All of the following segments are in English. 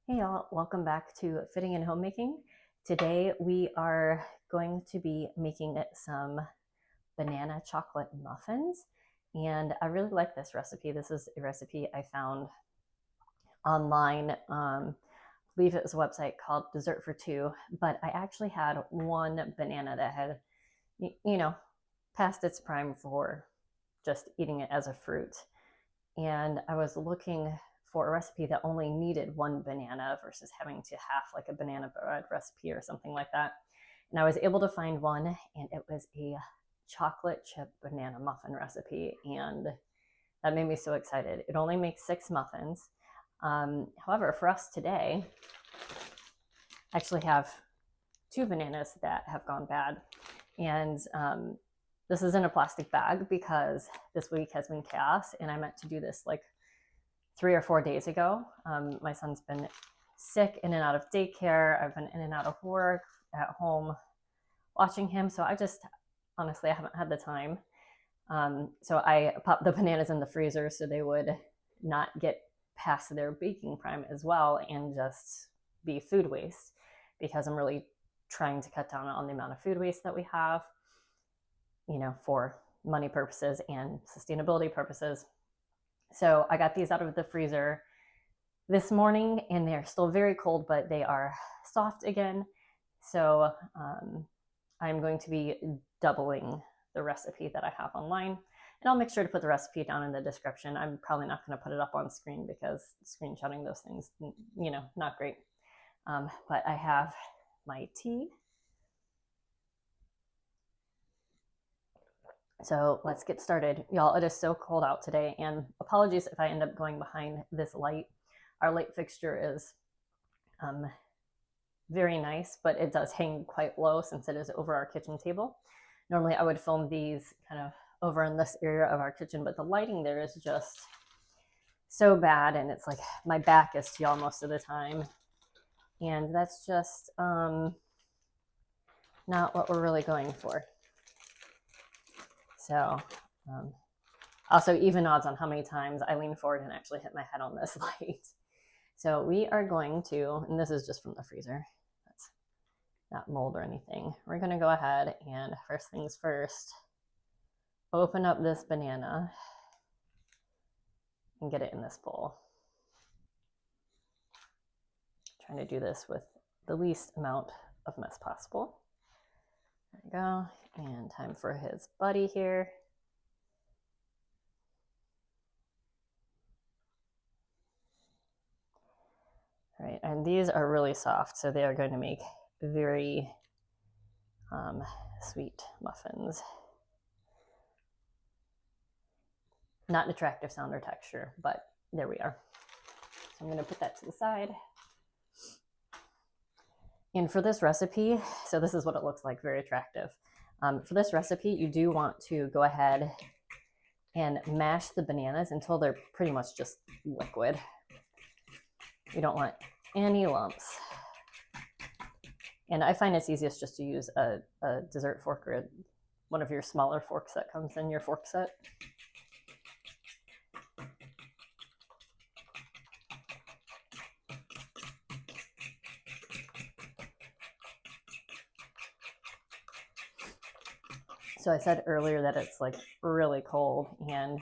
Hey y'all, welcome back to Fitting and Homemaking. Today we are going to be making some banana chocolate muffins, and I really like this recipe. This is a recipe I found online. I believe it was a website called Dessert for Two, but I actually had one banana that had, you know, past its prime for just eating it as a fruit. And I was looking for a recipe that only needed one banana versus having to have like a banana bread recipe or something like that. And I was able to find one, and it was a chocolate chip banana muffin recipe. And that made me so excited. It only makes 6 muffins. However, for us today, I actually have 2 bananas that have gone bad. And this is in a plastic bag because this week has been chaos, and I meant to do this like 3 or 4 days ago. My son's been sick, in and out of daycare. I've been in and out of work, at home watching him. So I haven't had the time. So I popped the bananas in the freezer so they would not get past their baking prime as well and just be food waste, because I'm really trying to cut down on the amount of food waste that we have, for money purposes and sustainability purposes. So I got these out of the freezer this morning, and they're still very cold, but they are soft again. So I'm going to be doubling the recipe that I have online, and I'll make sure to put the recipe down in the description. I'm probably not going to put it up on screen because screenshotting those things, not great. But I have my tea. So let's get started. Y'all, it is so cold out today, and apologies if I end up going behind this light. Our light fixture is very nice, but it does hang quite low since it is over our kitchen table. Normally I would film these kind of over in this area of our kitchen, but the lighting there is just so bad, and it's like my back is to y'all most of the time. And that's just not what we're really going for. So also even odds on how many times I lean forward and actually hit my head on this light. So we are going to, and this is just from the freezer, that's not mold or anything. We're going to go ahead and first things first, open up this banana and get it in this bowl. Trying to do this with the least amount of mess possible. There we go. And time for his buddy here. All right, and these are really soft, so they are going to make very sweet muffins. Not an attractive sound or texture, but there we are. So I'm going to put that to the side. And for this recipe, so this is what it looks like, very attractive. For this recipe, you do want to go ahead and mash the bananas until they're pretty much just liquid. You don't want any lumps. And I find it's easiest just to use a dessert fork or one of your smaller forks that comes in your fork set. So I said earlier that it's like really cold, and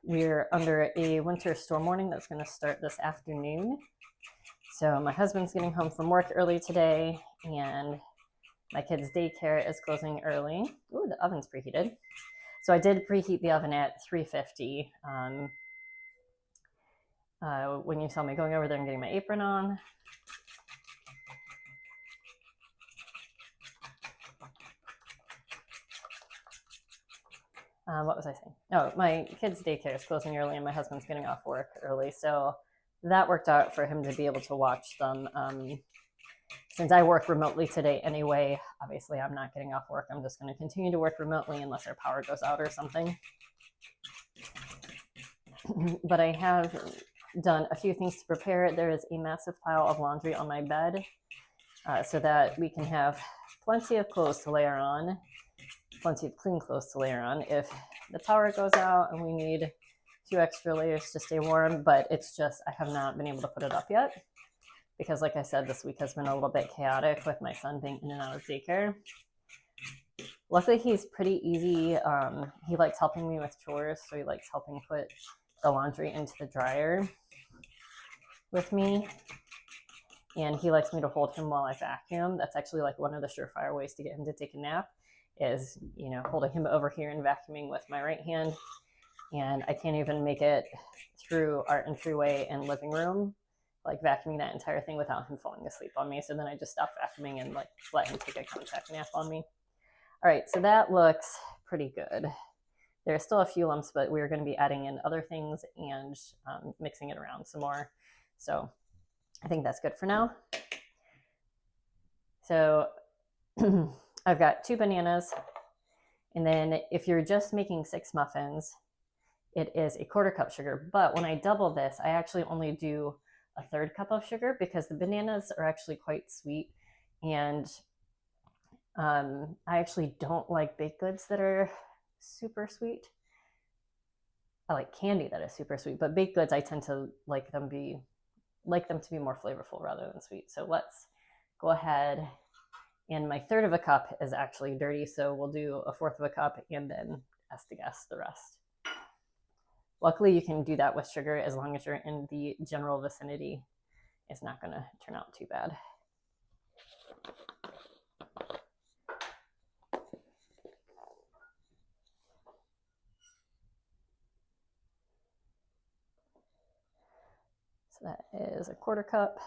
we're under a winter storm warning that's going to start this afternoon. So my husband's getting home from work early today, and my kids' daycare is closing early. Ooh, the oven's preheated. So I did preheat the oven at 350. When you saw me going over there and getting my apron on. What was I saying? Oh, my kids' daycare is closing early, and my husband's getting off work early. So that worked out for him to be able to watch them. Since I work remotely today anyway, obviously I'm not getting off work. I'm just going to continue to work remotely unless our power goes out or something. But I have done a few things to prepare. There is a massive pile of laundry on my bed so that we can have plenty of clothes to layer on, plenty of clean clothes to layer on if the power goes out and we need few extra layers to stay warm, but it's just, I have not been able to put it up yet because like I said, this week has been a little bit chaotic with my son being in and out of daycare. Luckily, he's pretty easy. He likes helping me with chores, so he likes helping put the laundry into the dryer with me. And he likes me to hold him while I vacuum. That's actually like one of the surefire ways to get him to take a nap is, you know, holding him over here and vacuuming with my right hand. And I can't even make it through our entryway and living room, like vacuuming that entire thing without him falling asleep on me. So then I just stop vacuuming and like let him take a contact nap on me. All right, so that looks pretty good. There's still a few lumps, but we're going to be adding in other things and mixing it around some more. So I think that's good for now. So I've got 2 bananas. And then if you're just making 6 muffins, it is a 1/4 cup sugar. But when I double this, I actually only do a 1/3 cup of sugar because the bananas are actually quite sweet. And I actually don't like baked goods that are super sweet. I like candy that is super sweet, but baked goods I tend to like them to be more flavorful rather than sweet. So let's go ahead, and my 1/3 cup is actually dirty, so we'll do a 1/4 cup and then guess the rest. Luckily, you can do that with sugar as long as you're in the general vicinity. It's not going to turn out too bad. So that is a 1/4 cup.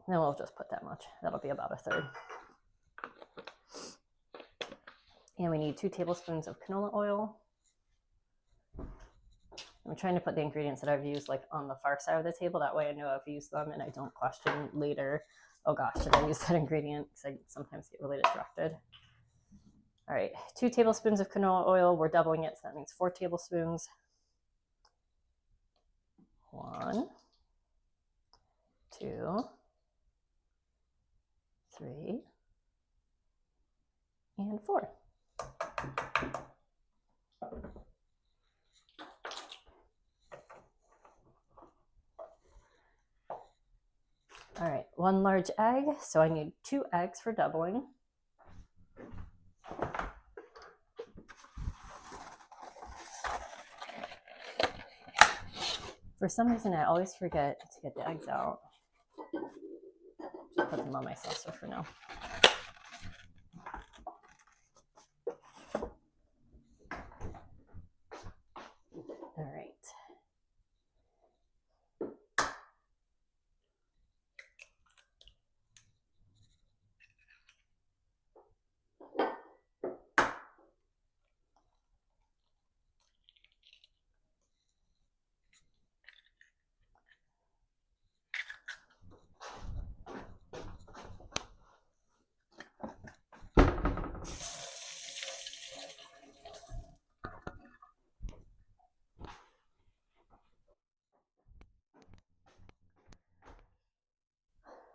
Then we'll just put that much. That'll be about a 1/3. And we need 2 tablespoons of canola oil. I'm trying to put the ingredients that I've used like on the far side of the table. That way I know I've used them and I don't question later, oh gosh, did I use that ingredient? Because I sometimes get really distracted. All right, 2 tablespoons of canola oil. We're doubling it, so that means 4 tablespoons. 1, 2, 3, and 4. All right, 1 large egg. So I need 2 eggs for doubling. For some reason, I always forget to get the eggs out. Just put them on my saucer for now. All right.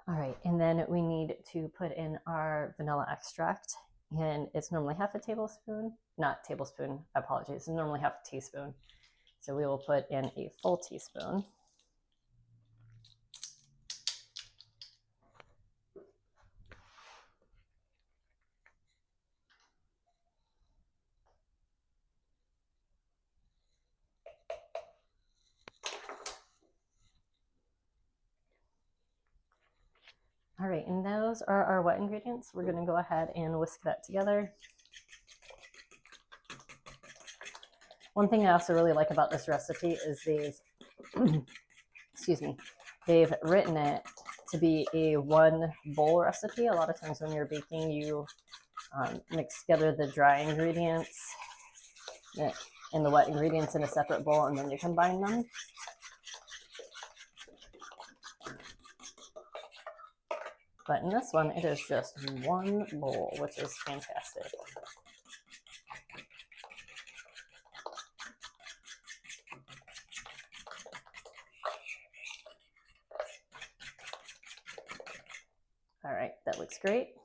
All right, and then we need to put in our vanilla extract, and it's normally half a tablespoon, not tablespoon, I apologize, it's normally half a teaspoon. So we will put in a full teaspoon. All right, and those are our wet ingredients. We're gonna go ahead and whisk that together. One thing I also really like about this recipe is they've written it to be a 1 bowl recipe. A lot of times when you're baking, you mix together the dry ingredients and the wet ingredients in a separate bowl, and then you combine them. But in this one, it is just 1 bowl, which is fantastic. All right, that looks great.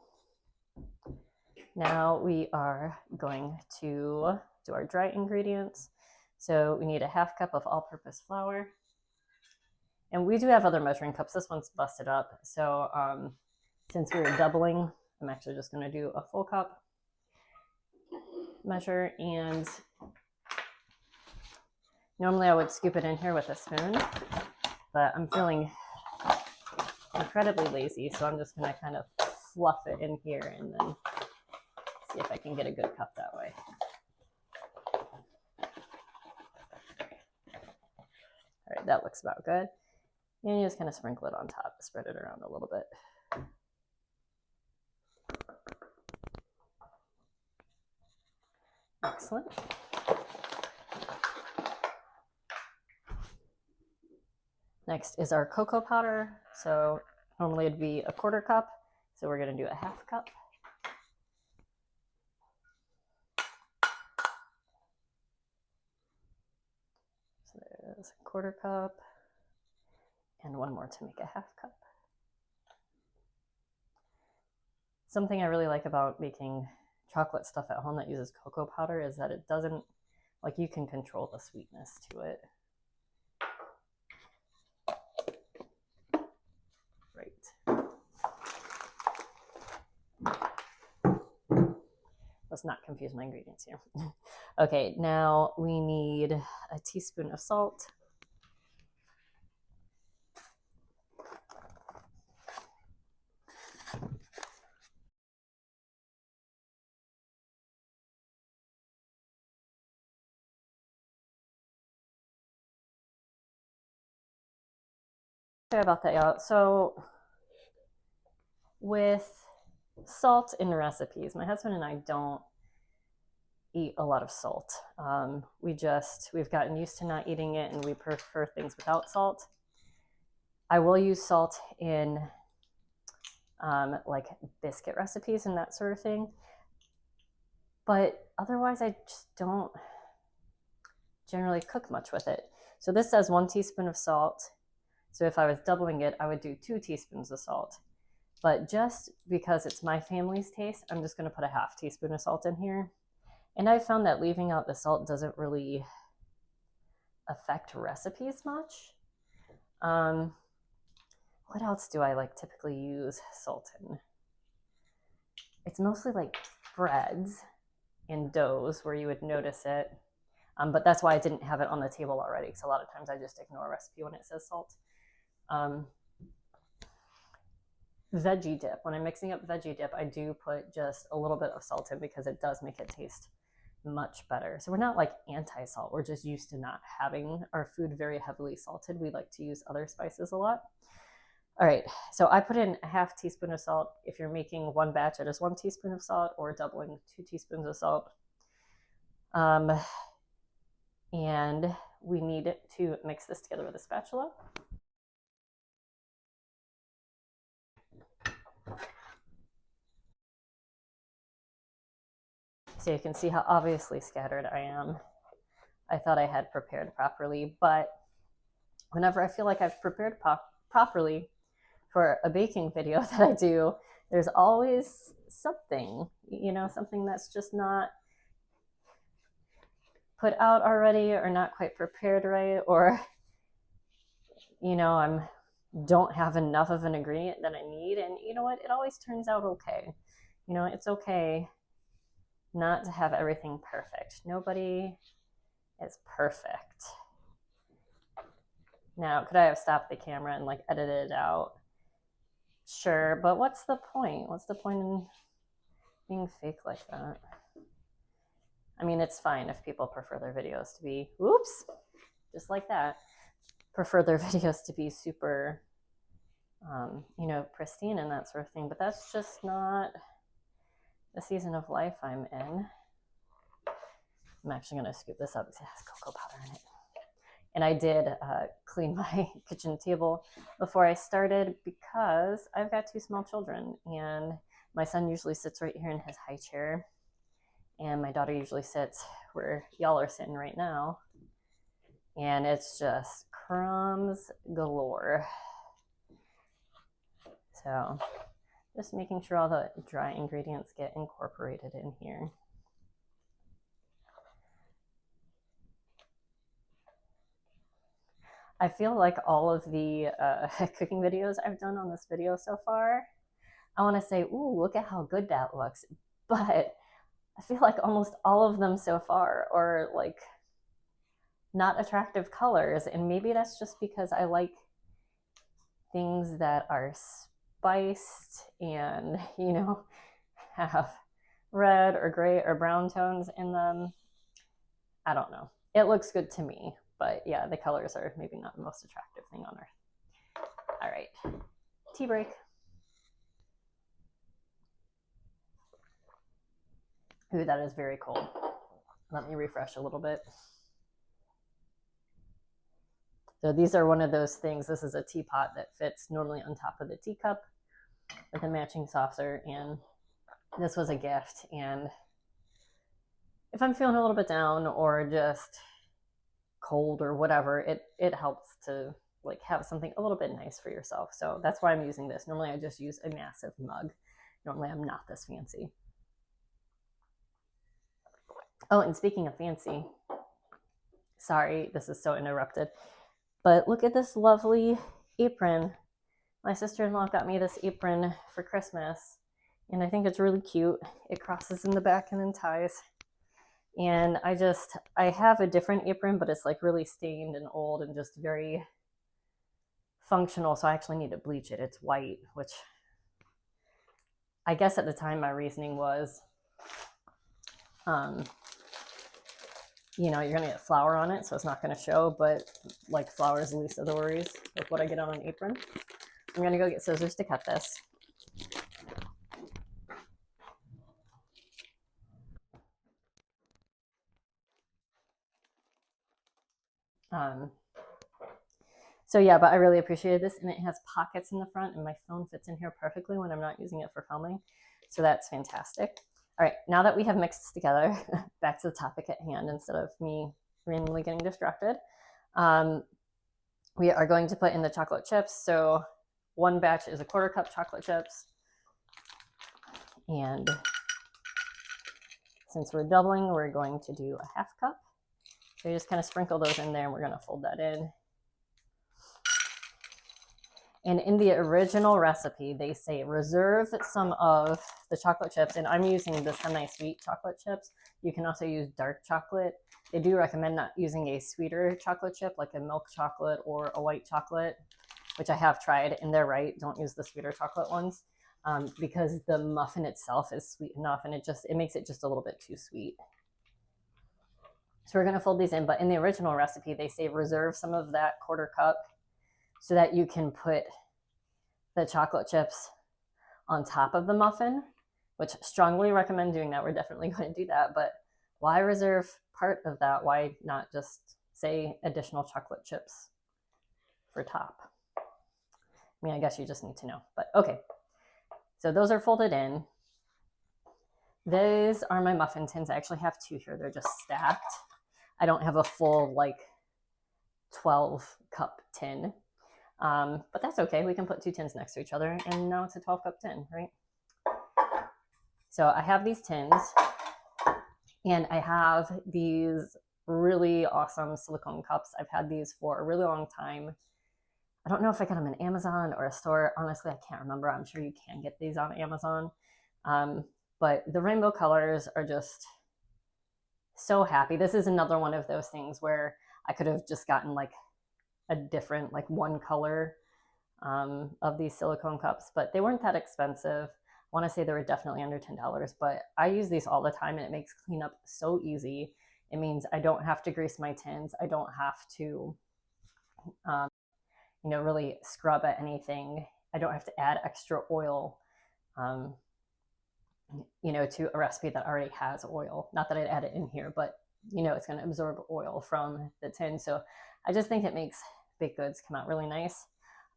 now we are going to do our dry ingredients. So we need a half cup of all-purpose flour. And we do have other measuring cups. This one's busted up. So since we were doubling, I'm actually just going to do a full cup measure. And normally I would scoop it in here with a spoon, but I'm feeling incredibly lazy. So I'm just going to kind of fluff it in here and then see if I can get a good cup that way. All right, that looks about good. And you just kind of sprinkle it on top, spread it around a little bit. Excellent. Next is our cocoa powder. So normally it'd be a quarter cup. So we're going to do a half cup. So there's a quarter cup and one more to make a half cup. Something I really like about making chocolate stuff at home that uses cocoa powder is that it doesn't, like, you can control the sweetness to it. Right. Let's not confuse my ingredients here. Okay, now we need a teaspoon of salt. Sorry about that, y'all. So with salt in recipes, my husband and I don't eat a lot of salt. We've gotten used to not eating it, and we prefer things without salt. I will use salt in like biscuit recipes and that sort of thing, but otherwise I just don't generally cook much with it. So this says 1 teaspoon of salt. So if I was doubling it, I would do 2 teaspoons of salt. But just because it's my family's taste, I'm just going to put a half teaspoon of salt in here. And I found that leaving out the salt doesn't really affect recipes much. What else do I like typically use salt in? It's mostly like breads and doughs where you would notice it. But that's why I didn't have it on the table already, because a lot of times I just ignore a recipe when it says salt. Veggie dip. When I'm mixing up veggie dip, I do put just a little bit of salt in because it does make it taste much better. So we're not like anti-salt. We're just used to not having our food very heavily salted. We like to use other spices a lot. All right, so I put in a half teaspoon of salt. If you're making one batch, it is 1 teaspoon of salt, or doubling 2 teaspoons of salt. And we need to mix this together with a spatula. So you can see how obviously scattered I am. I thought I had prepared properly, but whenever I feel like I've prepared properly for a baking video that I do, there's always something, something that's just not put out already or not quite prepared right, or, I don't have enough of an ingredient that I need. And you know what? It always turns out okay. It's okay not to have everything perfect. Nobody is perfect. Now, could I have stopped the camera and like edited it out? Sure, but what's the point? What's the point in being fake like that? I mean, it's fine if people prefer their videos to be, whoops, just like that, prefer their videos to be super, pristine and that sort of thing, but that's just not the season of life I'm in. I'm actually going to scoop this up because it has cocoa powder in it. And I did clean my kitchen table before I started because I've got 2 small children, and my son usually sits right here in his high chair, and my daughter usually sits where y'all are sitting right now, and it's just crumbs galore. So Just making sure all the dry ingredients get incorporated in here. I feel like all of the cooking videos I've done on this video so far, I want to say, ooh, look at how good that looks. But I feel like almost all of them so far are like not attractive colors. And maybe that's just because I like things that are spiced and, you know, have red or gray or brown tones in them. I don't know. It looks good to me, but yeah, the colors are maybe not the most attractive thing on earth. All right, tea break. Ooh, that is very cold. Let me refresh a little bit. So these are one of those things. This is a teapot that fits normally on top of the teacup with a matching saucer, and this was a gift. And if I'm feeling a little bit down or just cold or whatever, it helps to like have something a little bit nice for yourself. So that's why I'm using this. Normally I just use a massive mug. Normally I'm not this fancy. Oh, and speaking of fancy, sorry, this is so interrupted, but look at this lovely apron. My sister-in-law got me this apron for Christmas, and I think it's really cute. It crosses in the back and then ties. And I have a different apron, but it's like really stained and old and just very functional. So I actually need to bleach it. It's white, which I guess at the time my reasoning was, you know, you're gonna get flour on it, so it's not gonna show, but like flour is the least of the worries with what I get on an apron. I'm gonna go get scissors to cut this. So yeah, but I really appreciated this, and it has pockets in the front, and my phone fits in here perfectly when I'm not using it for filming. So that's fantastic. All right, now that we have mixed this together, back to the topic at hand instead of me randomly getting distracted. We are going to put in the chocolate chips. So one batch is a 1/4 cup chocolate chips. And since we're doubling, we're going to do a 1/2 cup. So you just kind of sprinkle those in there, and we're going to fold that in. And in the original recipe, they say reserve some of the chocolate chips, and I'm using the semi-sweet chocolate chips. You can also use dark chocolate. They do recommend not using a sweeter chocolate chip like a milk chocolate or a white chocolate, which I have tried, and they're right. Don't use the sweeter chocolate ones because the muffin itself is sweet enough, and it makes it just a little bit too sweet. So we're going to fold these in, but in the original recipe, they say reserve some of that 1/4 cup so that you can put the chocolate chips on top of the muffin, which strongly recommend doing that. We're definitely going to do that, but why reserve part of that? Why not just say additional chocolate chips for top? I mean, I guess you just need to know, but okay. So those are folded in. Those are my muffin tins. I actually have 2 here. They're just stacked. I don't have a full like 12 cup tin. But that's okay. We can put 2 tins next to each other, and now it's a 12 cup tin, right? So I have these tins, and I have these really awesome silicone cups. I've had these for a really long time. I don't know if I got them on Amazon or a store. Honestly, I can't remember. I'm sure you can get these on Amazon. But the rainbow colors are just so happy. This is another one of those things where I could have just gotten like a different, like one color of these silicone cups, but they weren't that expensive. I want to say they were definitely under $10, but I use these all the time, and it makes cleanup so easy. It means I don't have to grease my tins. I don't have to, you know, really scrub at anything. I don't have to add extra oil, you know, to a recipe that already has oil. Not that I'd add it in here, but you know, it's going to absorb oil from the tin. So I just think it makes baked goods come out really nice.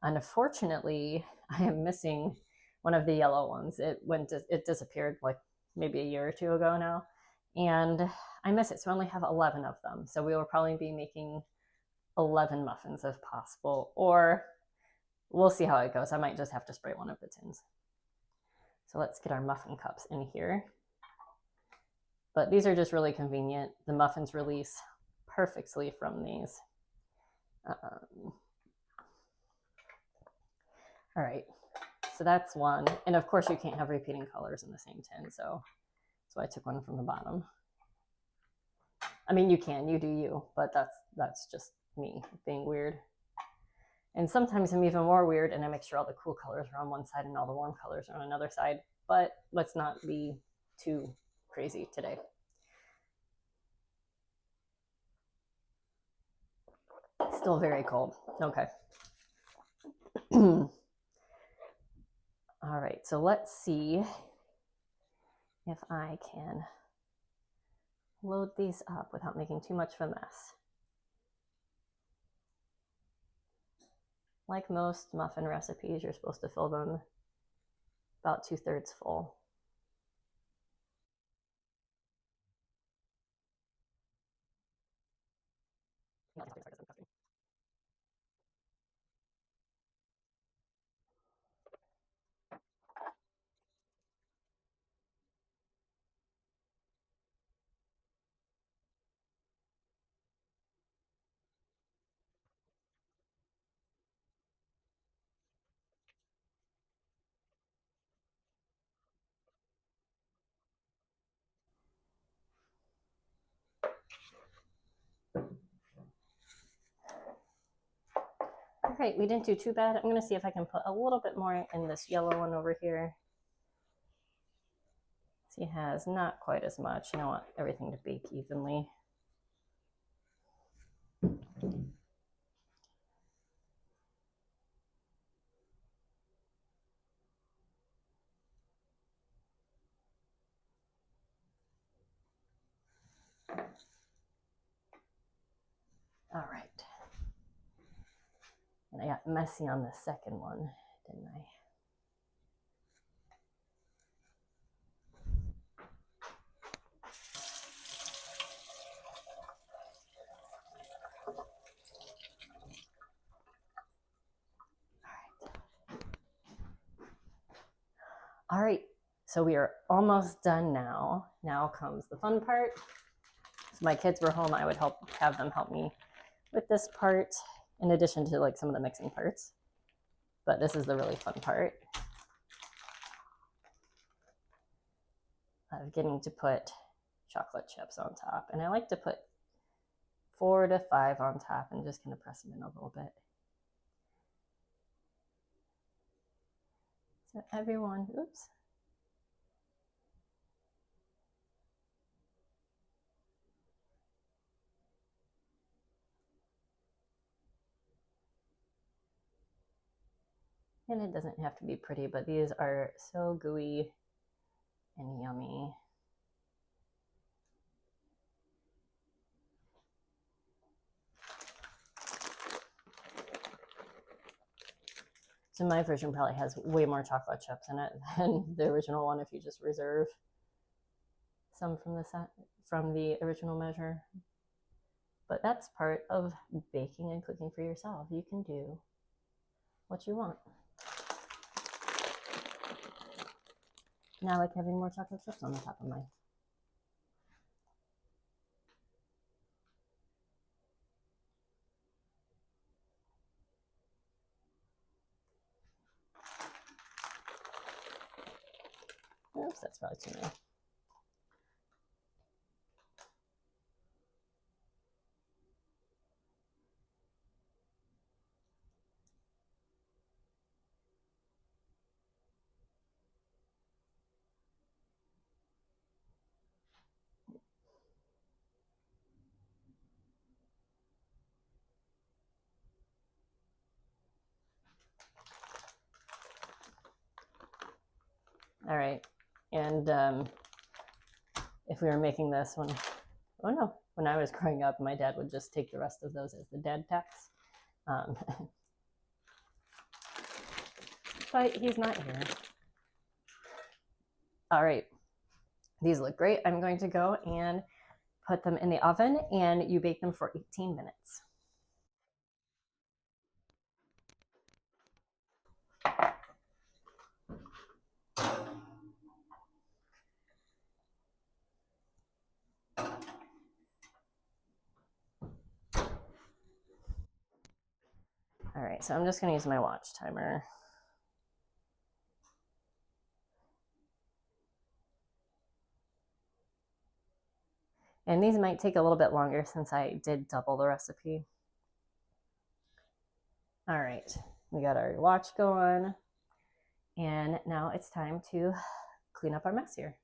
Unfortunately, I am missing one of the yellow ones. It disappeared like maybe a year or 2 ago now, and I miss it. So I only have 11 of them. So we will probably be making 11 muffins if possible, or we'll see how it goes. I might just have to spray one of the tins. So let's get our muffin cups in here. But these are just really convenient. The muffins release perfectly from these. All right, so that's one. And of course you can't have repeating colors in the same tin, so I took one from the bottom. I mean, you can, you do you, but that's just me being weird. And sometimes I'm even more weird and I make sure all the cool colors are on one side and all the warm colors are on another side. But let's not be too crazy today. Still very cold. Okay. All right, so let's see if I can load these up without making too much of a mess. Like most muffin recipes, you're supposed to fill them about 2/3 full. All right, we didn't do too bad. I'm gonna see if I can put a little bit more in this yellow one over here. See, it has not quite as much. I want everything to bake evenly. All right. And I got messy on the second one, didn't I? All right, so we are almost done now. Now comes the fun part. If my kids were home, I would have them help me with this part, in addition to like some of the mixing parts. But this is the really fun part of getting to put chocolate chips on top. And I like to put 4 to 5 on top and just kind of press them in a little bit. So everyone, oops. And it doesn't have to be pretty, but these are so gooey and yummy. So my version probably has way more chocolate chips in it than the original one if you just reserve some from the original measure. But that's part of baking and cooking for yourself. You can do what you want. Now I like having more chocolate chips on the top of mine. Oops, that's probably too many. All right, and if we were making this when I was growing up, my dad would just take the rest of those as the dad tax. But he's not here. All right, these look great. I'm going to go and put them in the oven, and you bake them for 18 minutes. All right, so I'm just gonna use my watch timer. And these might take a little bit longer since I did double the recipe. All right, we got our watch going, and now it's time to clean up our mess here.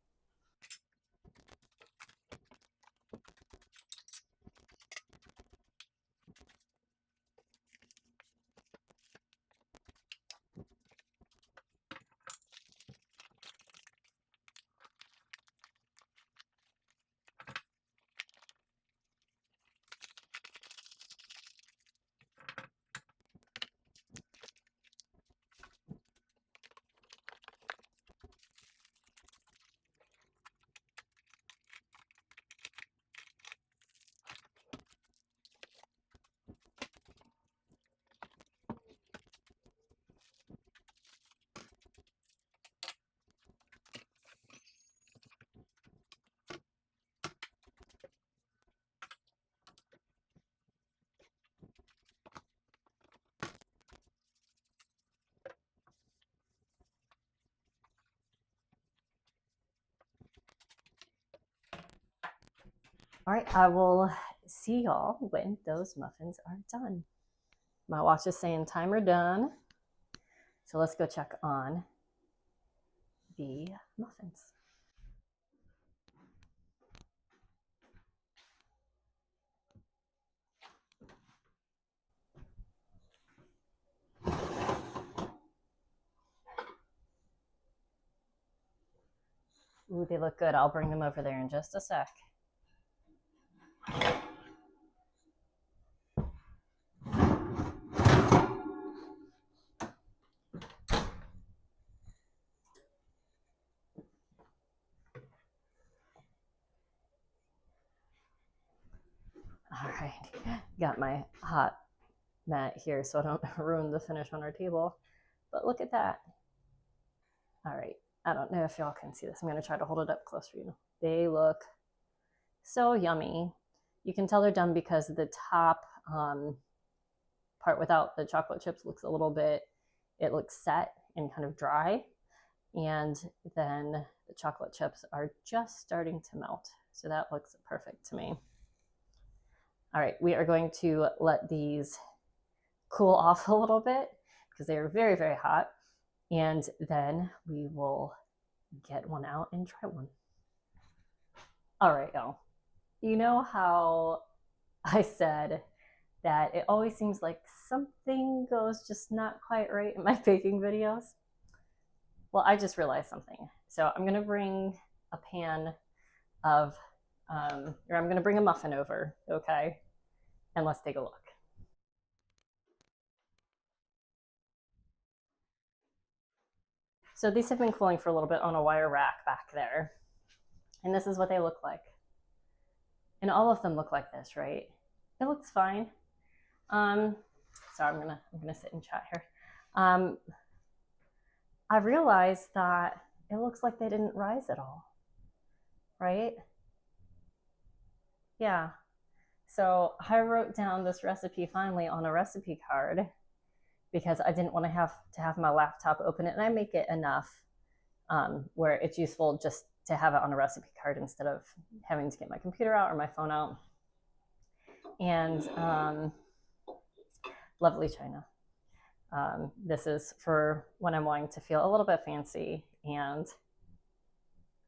All right, I will see y'all when those muffins are done. My watch is saying timer done. So let's go check on the muffins. Ooh, they look good. I'll bring them over there in just a sec. All right, got my hot mat here so I don't ruin the finish on our table. But look at that. All right, I don't know if y'all can see this. I'm gonna try to hold it up close for you. They look so yummy. You can tell they're done because the top part without the chocolate chips looks a little bit, it looks set and kind of dry. And then the chocolate chips are just starting to melt. So that looks perfect to me. All right, we are going to let these cool off a little bit because they are very, very hot. And then we will get one out and try one. All right, y'all. You know how I said that it always seems like something goes just not quite right in my baking videos? Well, I just realized something. So I'm gonna bring a pan of, or I'm gonna bring a muffin over, okay? And let's take a look. So these have been cooling for a little bit on a wire rack back there. And this is what they look like. And all of them look like this, right? It looks fine. Sorry, I'm gonna sit and chat here. I realized that it looks like they didn't rise at all, right? Yeah. So I wrote down this recipe finally on a recipe card because I didn't want to have my laptop open it, and I make it enough where it's useful just to have it on a recipe card instead of having to get my computer out or my phone out. And lovely china. This is for when I'm wanting to feel a little bit fancy, and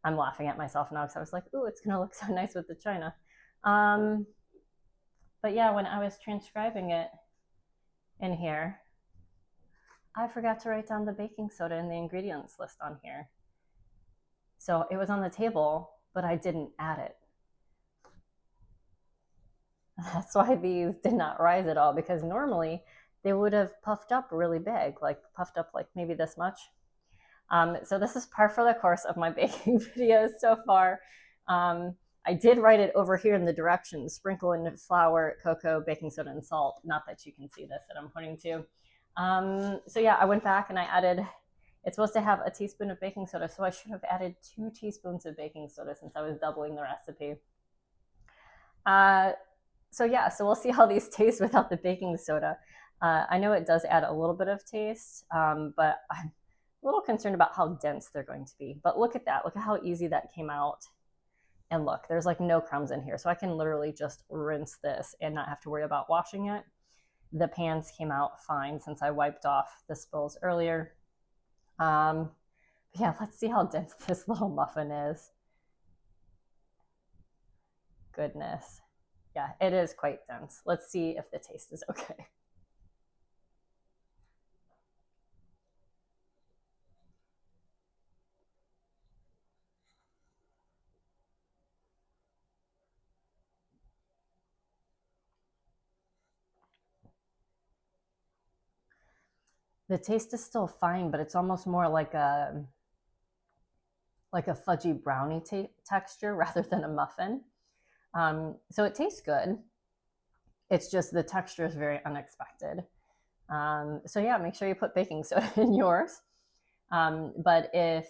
I'm laughing at myself now because I was like, ooh, it's gonna look so nice with the china. But yeah, when I was transcribing it in here, I forgot to write down the baking soda in the ingredients list on here. So it was on the table, but I didn't add it. That's why these did not rise at all, because normally they would have puffed up really big, like puffed up like maybe this much. So this is par for the course of my baking videos so far. I did write it over here in the directions: sprinkle in flour, cocoa, baking soda, and salt. Not that you can see this that I'm pointing to. So yeah, I went back and I added, it's supposed to have a teaspoon of baking soda, so I should have added 2 teaspoons of baking soda since I was doubling the recipe. So yeah, so we'll see how these taste without the baking soda. I know it does add a little bit of taste, but I'm a little concerned about how dense they're going to be. But look at that. Look at how easy that came out. And look, there's like no crumbs in here. So I can literally just rinse this and not have to worry about washing it. The pans came out fine since I wiped off the spills earlier. Yeah, let's see how dense this little muffin is. Goodness. Yeah, it is quite dense. Let's see if the taste is okay. The taste is still fine, but it's almost more like a fudgy brownie texture rather than a muffin. So it tastes good. It's just the texture is very unexpected. So yeah, make sure you put baking soda in yours. But if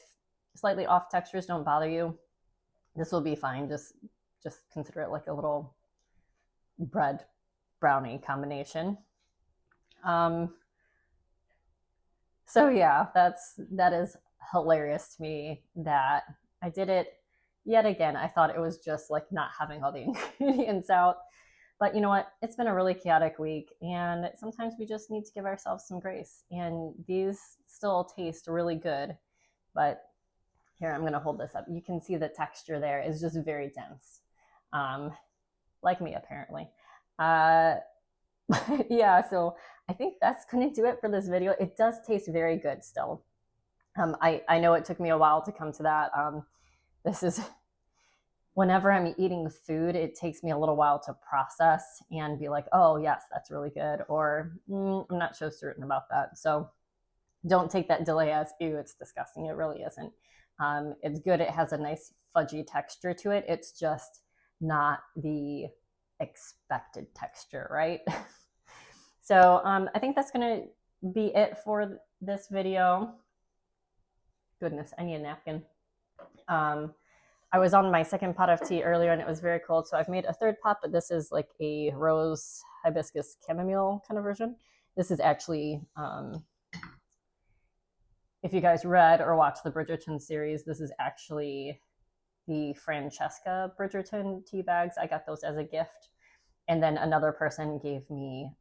slightly off textures don't bother you, this will be fine. Just consider it like a little bread brownie combination. So yeah, that is hilarious to me that I did it yet again. I thought it was just like not having all the ingredients out. But you know what? It's been a really chaotic week, and sometimes we just need to give ourselves some grace. And these still taste really good. But here, I'm going to hold this up. You can see the texture there is just very dense, like me, apparently. Yeah, so I think that's going to do it for this video. It does taste very good still. I know it took me a while to come to that. This is whenever I'm eating food, it takes me a little while to process and be like, oh, yes, that's really good. Or I'm not so certain about that. So don't take that delay as, ew, it's disgusting. It really isn't. It's good. It has a nice fudgy texture to it. It's just not the expected texture, right? So I think that's going to be it for this video. Goodness, I need a napkin. I was on my second pot of tea earlier and it was very cold, so I've made a third pot, but this is like a rose hibiscus chamomile kind of version. This is actually, if you guys read or watched the Bridgerton series, this is actually the Francesca Bridgerton tea bags. I got those as a gift. And then another person gave me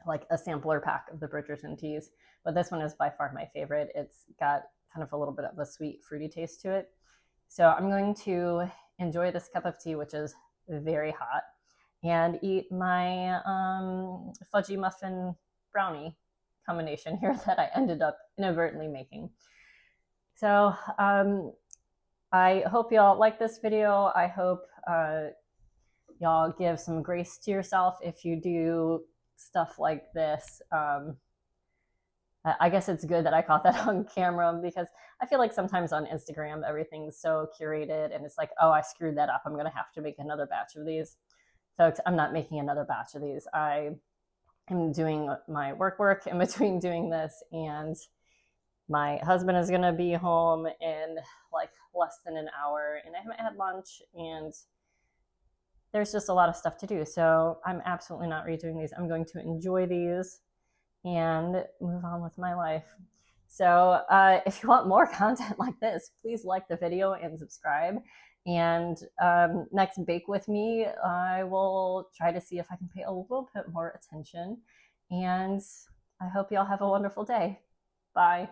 like a sampler pack of the Bridgerton teas. But this one is by far my favorite. It's got kind of a little bit of a sweet, fruity taste to it. So I'm going to enjoy this cup of tea, which is very hot, and eat my fudgy muffin brownie combination here that I ended up inadvertently making. So I hope y'all like this video. I hope y'all give some grace to yourself if you do stuff like this. I guess it's good that I caught that on camera, because I feel like sometimes on Instagram, everything's so curated and it's like, oh, I screwed that up. I'm going to have to make another batch of these. Folks, I'm not making another batch of these. I am doing my work in between doing this, and my husband is going to be home in like less than an hour, and I haven't had lunch, and there's just a lot of stuff to do. So I'm absolutely not redoing these. I'm going to enjoy these and move on with my life. So if you want more content like this, please like the video and subscribe. And next Bake With Me, I will try to see if I can pay a little bit more attention. And I hope y'all have a wonderful day. Bye.